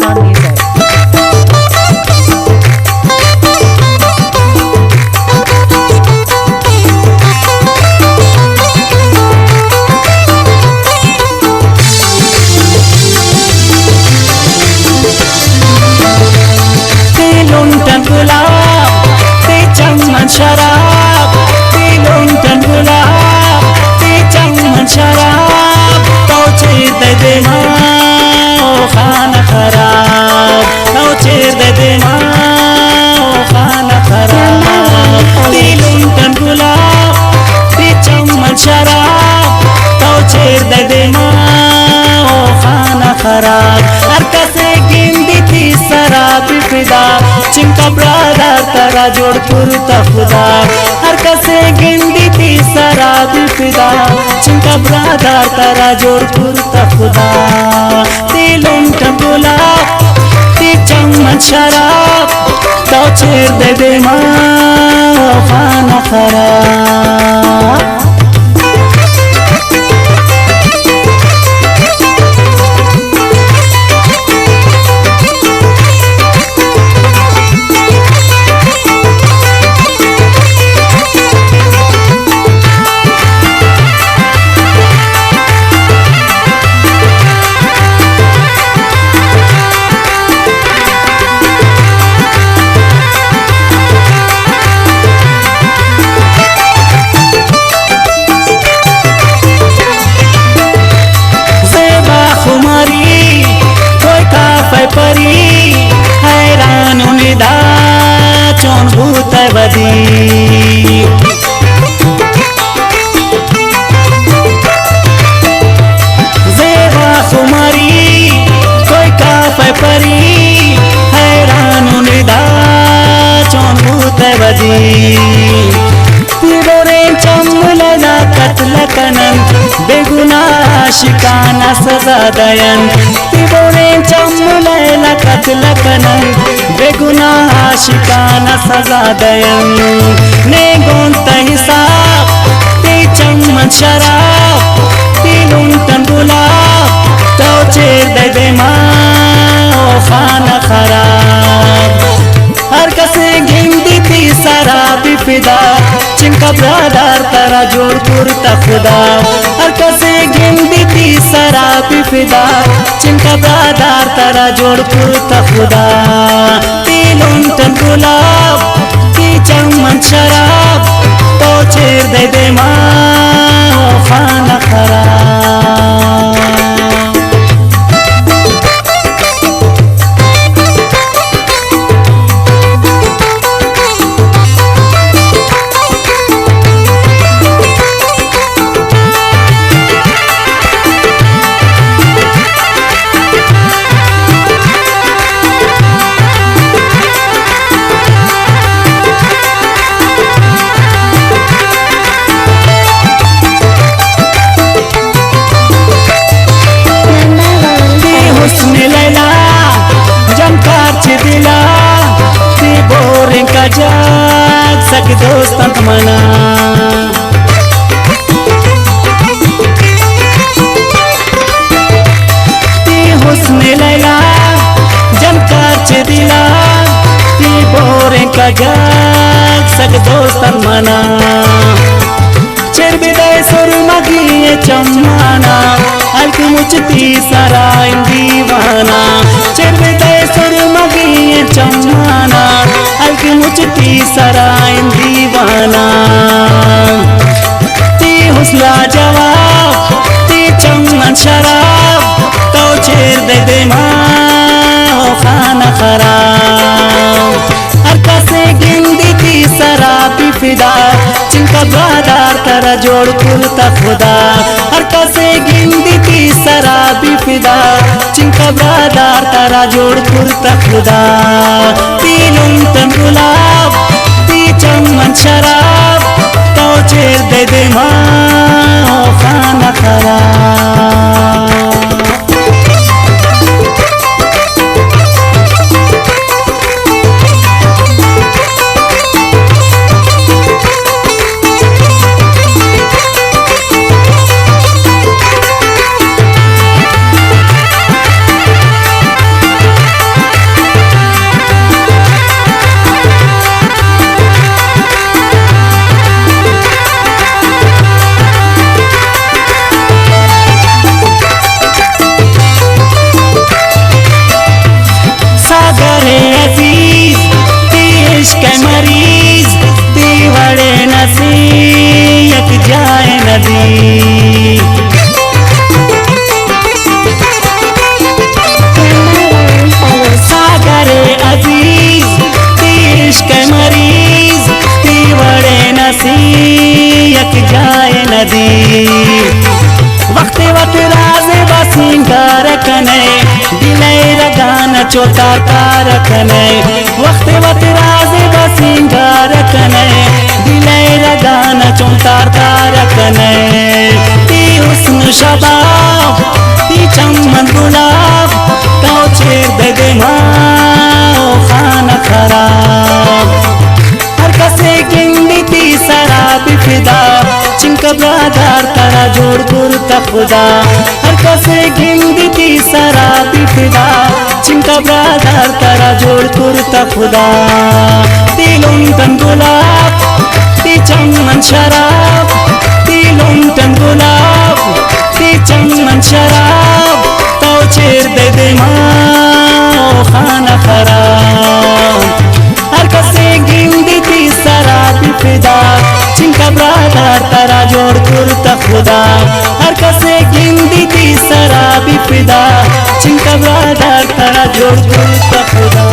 पानी जाए। शराब लुंटन गुलाब ते चमन शराब तो चेर दे देना ओ खाना खराब तो चेर दे देना ओ खाना खराब ते लुंटन गुलाब ते चमन शराब तो चेर दे देना ओ खाना खराब। हर कसे गिंदी थी शराब फिदा चिंका ब्रादर तारा जोड़ पुरता खुदा। हर कसे गिंदी थी शराब फिदा चिंका ब्रादर तारा जोड़ पुरता खुदा। ते लुंटन गुलाब ते चमन शराब तो चेर दे दे माँ खाना खराब। ज़ेबा खुमारी कोई काफ़े परी हैरान निदा चौन भूत बदी। तिरोरे चमलना कत्ल कनन बेगुनाह शिकाना सजा दयन। तिरोरे चमलना कत्ल कनन बेगुनाह शिकाना सजा दयन। ने गोंत हिसाब ते चमन शराब ते लुंटन गुलाब तो चेर दे दे माँ ओ खाना खराब। हर कसे गिंदी थी शराब फिदा चिंका ब्रादर तारा जोड़ पुरता खुदा। हर कसे गिंदी थी शराब फिदा चिंका ब्रादर तारा जोड़ पुरता खुदा। ते लुंटन गुलाब ते चमन शराब तो चेर दे दे माँ ओ खाना खराब। जाग सक दोस्तन मना ती हुस्न लैला जमकार च दिला ती बोरे का जाग सक दोस्तन मना। चिरबिदय सुरमगी चम्माना हल्की मुचती सराय दीवाना। चिरबिदय सुरमगी चम्माना हल्की मुचती सराय दीवाना। ती हुस्ला जवाब ती चमन शराब तो चेर दे दे माँ खाना खराब। हर कसे गिंदी थी शराब फिदा चिंका ब्रादर तारा जोड़ पुरता खुदा। हर कसे गिंदी थी शराब फिदा चिंका ब्रादर तारा जोड़ पुरता खुदा। ती लुंटन गुलाब ती चमन शराब तो चेर दे दे माँ खाना खराब। चोता तारकने वक्त वक्त राजे बसिंगार कने दिले लगाना चोता तारकने ती हुस्न शबाब ती चमन गुलाब तो चेर दे दे माँ खाना खराब हर कसे गिंदी ती शराबी फिदा चिंका ब्रादार तारा जोड़ कुर्ता खुदा हर कसे गिंदी ती शराबी फिदा चिंका ब्रादार तारा जोड़ कुर्ता खुदा तिलुंटन गुलाब ती चमन शराब तिलुंटन गुलाब ती चमन शराब तो चेर दे दे माँ खाना खराब हर कसे गिंदी ती शराबी फिदा चिंका ब्रादार तारा जोड़ कुर्ता खुदा हर कसे गिंदी ती शराबी फिदा चिंका ब्रादार तारा जोड़ कुर्ता खुदा।